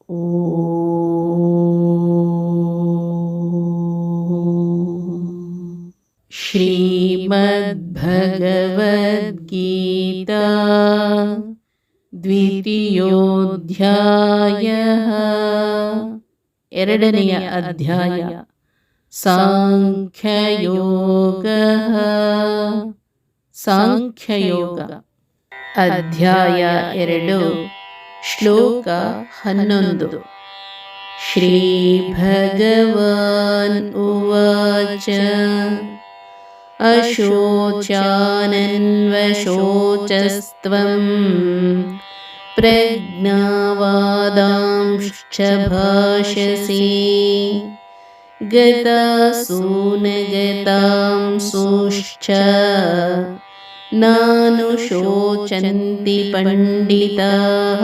ಶ್ರೀಮದ್ಭಗವದ್ಗೀತಾ ದ್ವಿತೀಯೋಧ್ಯಾಯಃ ಎರಡನೆಯ ಅಧ್ಯಾಯ ಸಾಂಖ್ಯಯೋಗಃ ಸಾಂಖ್ಯಯೋಗ ಅಧ್ಯಾಯ 2 ಶ್ಲೋಕ 11 ಶ್ರೀ ಭಗವಾನ್ ಉವಾಚ ಅಶೋಚಾನನ್ವಶೋಚಸ್ತ್ವಂ ಪ್ರಜ್ಞಾವಾದಾಂಶ್ಚ ಭಾಷಸಿ ಗತಾಸೂನ ಗತಾಂಸೂಶ್ಚ ನಾನುಶೋಚಂತಿ ಪಂಡಿತಾಃ.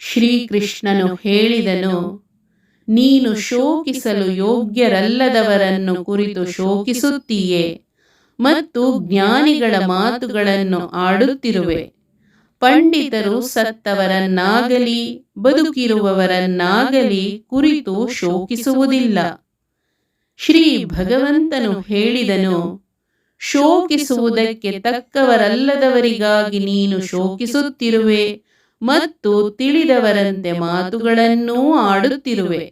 ಶ್ರೀಕೃಷ್ಣನು ಹೇಳಿದನು, ನೀನು ಶೋಕಿಸಲು ಯೋಗ್ಯರಲ್ಲದವರನ್ನು ಕುರಿತು ಶೋಕಿಸುತ್ತೀಯೆ ಮತ್ತು ಜ್ಞಾನಿಗಳ ಮಾತುಗಳನ್ನು ಆಡುತ್ತಿರುವೆ. ಪಂಡಿತರು ಸತ್ತವರನ್ನಾಗಲಿ ಬದುಕಿರುವವರನ್ನಾಗಲಿ ಕುರಿತು ಶೋಕಿಸುವುದಿಲ್ಲ. ಶ್ರೀ ಭಗವಂತನು ಹೇಳಿದನು, ಶೋಕಿಸುವುದಕ್ಕೆ ತಕ್ಕವರಲ್ಲದವರಿಗಾಗಿ ನೀನು ಶೋಕಿಸುತ್ತಿರುವೆ ಮತ್ತು ತಿಳಿದವರಂತೆ ಮಾತುಗಳನ್ನೂ ಆಡುತ್ತಿರುವೆ.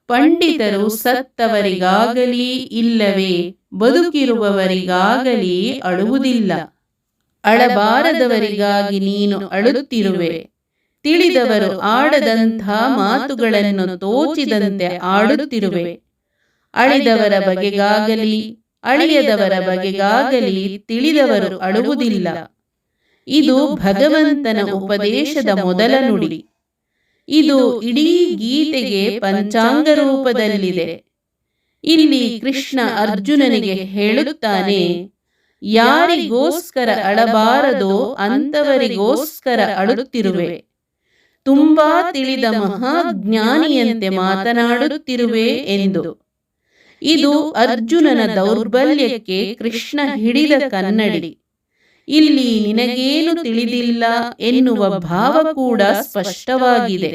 ಪಂಡಿತರು ಸತ್ತವರಿಗಾಗಲಿ ಇಲ್ಲವೇ ಬದುಕಿರುವವರಿಗಾಗಲಿ ಅಳುವುದಿಲ್ಲ. ಅಳಬಾರದವರಿಗಾಗಿ ನೀನು ಅಳುತ್ತಿರುವೆ. ತಿಳಿದವರು ಆಡದಂಥ ಮಾತುಗಳನ್ನು ತೋಚಿದಂತೆ ಆಡುತ್ತಿರುವೆ. ಅಳಿದವರ ಬಗೆಗಾಗಲಿ ಅಳಿಯದವರ ಬಗೆಗಾಗಲಿ ತಿಳಿದವರು ಅಳುವುದಿಲ್ಲ. ಇದು ಭಗವಂತನ ಉಪದೇಶದ ಮೊದಲ ನುಡಿ. ಇದು ಇಡೀ ಗೀತೆಗೆ ಪಂಚಾಂಗ ರೂಪದಲ್ಲಿದೆ. ಇಲ್ಲಿ ಕೃಷ್ಣ ಅರ್ಜುನನಿಗೆ ಹೇಳುತ್ತಾನೆ, ಯಾರಿಗೋಸ್ಕರ ಅಳಬಾರದೋ ಅಂಥವರಿಗೋಸ್ಕರ ಅಳುತ್ತಿರುವೆ. ತುಂಬಾ ತಿಳಿದ ಮಹಾಜ್ಞಾನಿಯಂತೆ ಮಾತನಾಡುತ್ತಿರುವೆ ಎಂದು. ಇದು ಅರ್ಜುನನ ದೌರ್ಬಲ್ಯಕ್ಕೆ ಕೃಷ್ಣ ಹಿಡಿದ ಕನ್ನಡಿ. ಇಲ್ಲಿ ನಿನಗೇನು ತಿಳಿದಿಲ್ಲ ಎನ್ನುವ ಭಾವ ಕೂಡ ಸ್ಪಷ್ಟವಾಗಿದೆ.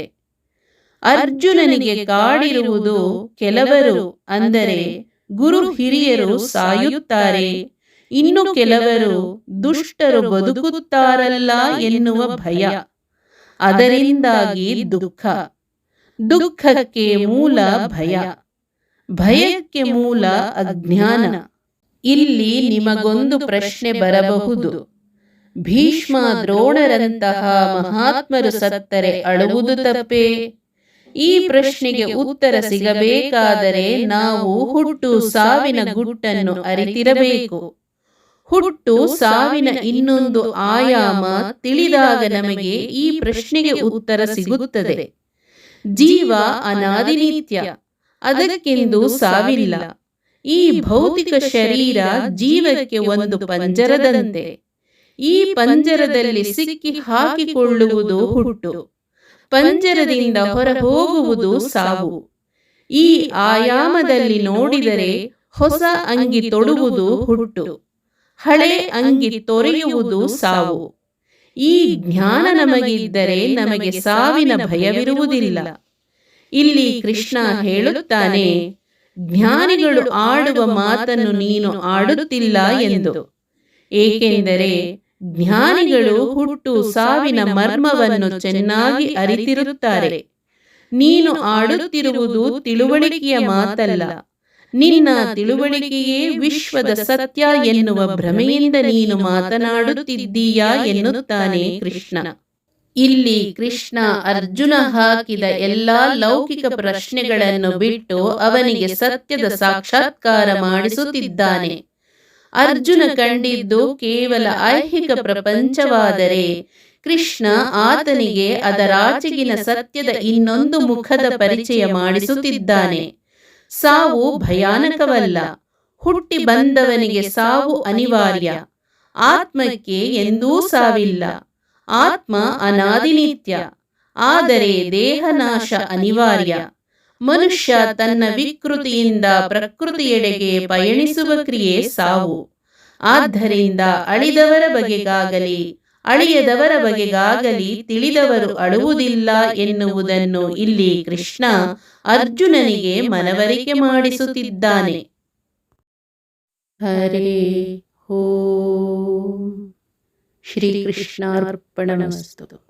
ಅರ್ಜುನನಿಗೆ ಕಾಡಿರುವುದು ಕೆಲವರು, ಅಂದರೆ ಗುರು ಹಿರಿಯರು ಸಾಯುತ್ತಾರೆ, ಇನ್ನು ಕೆಲವರು ದುಷ್ಟರು ಬದುಕುತ್ತಾರಲ್ಲ ಎನ್ನುವ ಭಯ. ಅದರಿಂದಾಗಿ ದುಃಖ. ದುಃಖಕ್ಕೆ ಮೂಲ ಭಯ, ಭಯಕ್ಕೆ ಮೂಲ ಅಜ್ಞಾನ. ಇಲ್ಲಿ ನಿಮಗೊಂದು ಪ್ರಶ್ನೆ ಬರಬಹುದು. ಭೀಷ್ಮ ದ್ರೋಣರಂತಹ ಮಹಾತ್ಮರು ಸತ್ತರೆ ಅಳುವುದು ತಪ್ಪೇ? ಈ ಪ್ರಶ್ನೆಗೆ ಉತ್ತರ ಸಿಗಬೇಕಾದರೆ ನಾವು ಹುಟ್ಟು ಸಾವಿನ ಗುಟ್ಟನ್ನು ಅರಿತಿರಬೇಕು. ಹುಟ್ಟು ಸಾವಿನ ಇನ್ನೊಂದು ಆಯಾಮ ತಿಳಿದಾಗ ನಮಗೆ ಈ ಪ್ರಶ್ನೆಗೆ ಉತ್ತರ ಸಿಗುತ್ತದೆ. ಜೀವ ಅನಾದಿನಿತ್ಯ, ಅದಕ್ಕೆಂದು ಸಾವಿಲ್ಲ. ಈ ಭೌತಿಕ ಶರೀರ ಜೀವಕ್ಕೆ ಒಂದು ಪಂಜರದಂತೆ. ಈ ಪಂಜರದಲ್ಲಿ ಸಿಕ್ಕಿ ಹಾಕಿಕೊಳ್ಳುವುದು ಹುಟ್ಟು, ಪಂಜರದಿಂದ ಹೊರ ಹೋಗುವುದು ಸಾವು. ಈ ಆಯಾಮದಲ್ಲಿ ನೋಡಿದರೆ ಹೊಸ ಅಂಗಿ ತೊಡುವುದು ಹುಟ್ಟು, ಹಳೆ ಅಂಗಿ ತೊರೆಯುವುದು ಸಾವು. ಈ ಜ್ಞಾನ ನಮಗಿದ್ದರೆ ನಮಗೆ ಸಾವಿನ ಭಯವಿರುವುದಿಲ್ಲ. ಇಲ್ಲಿ ಕೃಷ್ಣ ಹೇಳುತ್ತಾನೆ, ಜ್ಞಾನಿಗಳು ಆಡುವ ಮಾತನ್ನು ನೀನು ಆಡುತ್ತಿಲ್ಲ ಎಂದು. ಏಕೆಂದರೆ ಜ್ಞಾನಿಗಳು ಹುಟ್ಟು ಸಾವಿನ ಮರ್ಮವನ್ನು ಚೆನ್ನಾಗಿ ಅರಿತಿರುತ್ತಾರೆ. ನೀನು ಆಡುತ್ತಿರುವುದು ತಿಳುವಳಿಕೆಯ ಮಾತಲ್ಲ. ನಿನ್ನ ತಿಳುವಳಿಕೆಯೇ ವಿಶ್ವದ ಸತ್ಯ ಎನ್ನುವ ಭ್ರಮೆಯಿಂದ ನೀನು ಮಾತನಾಡುತ್ತಿದ್ದೀಯಾ ಎನ್ನುತ್ತಾನೆ ಕೃಷ್ಣ. ಇಲ್ಲಿ ಕೃಷ್ಣ ಅರ್ಜುನ ಹಾಕಿದ ಎಲ್ಲಾ ಲೌಕಿಕ ಪ್ರಶ್ನೆಗಳನ್ನು ಬಿಟ್ಟು ಅವನಿಗೆ ಸತ್ಯದ ಸಾಕ್ಷಾತ್ಕಾರ ಮಾಡಿಸುತ್ತಿದ್ದಾನೆ. ಅರ್ಜುನ ಕಂಡಿದ್ದು ಕೇವಲ ಐಹಿಕ ಪ್ರಪಂಚವಾದರೆ ಕೃಷ್ಣ ಆತನಿಗೆ ಅದರಾಚೆಗಿನ ಸತ್ಯದ ಇನ್ನೊಂದು ಮುಖದ ಪರಿಚಯ ಮಾಡಿಸುತ್ತಿದ್ದಾನೆ. ಸಾವು ಭಯಾನಕವಲ್ಲ. ಹುಟ್ಟಿ ಬಂದವನಿಗೆ ಸಾವು ಅನಿವಾರ್ಯ. ಆತ್ಮಕ್ಕೆ ಎಂದೂ ಸಾವಿಲ್ಲ. ಆತ್ಮ ಅನಾದಿನಿತ್ಯ, ಆದರೆ ದೇಹನಾಶ ಅನಿವಾರ್ಯ. ಮನುಷ್ಯ ತನ್ನ ವಿಕೃತಿಯಿಂದ ಪ್ರಕೃತಿಯೆಡೆಗೆ ಪಯಣಿಸುವ ಕ್ರಿಯೆ ಸಾವು. ಆದ್ದರಿಂದ ಅಳಿದವರ ಬಗೆಗಾಗಲಿ ಅಳಿಯದವರ ಬಗೆಗಾಗಲಿ ತಿಳಿದವರು ಅಳುವುದಿಲ್ಲ ಎನ್ನುವುದನ್ನು ಇಲ್ಲಿ ಕೃಷ್ಣ ಅರ್ಜುನನಿಗೆ ಮನವರಿಕೆ ಮಾಡಿಸುತ್ತಿದ್ದಾನೆ. ಹರೇ ಓಂ. ಶ್ರೀಕೃಷ್ಣಾರ್ಪಣಮಸ್ತು.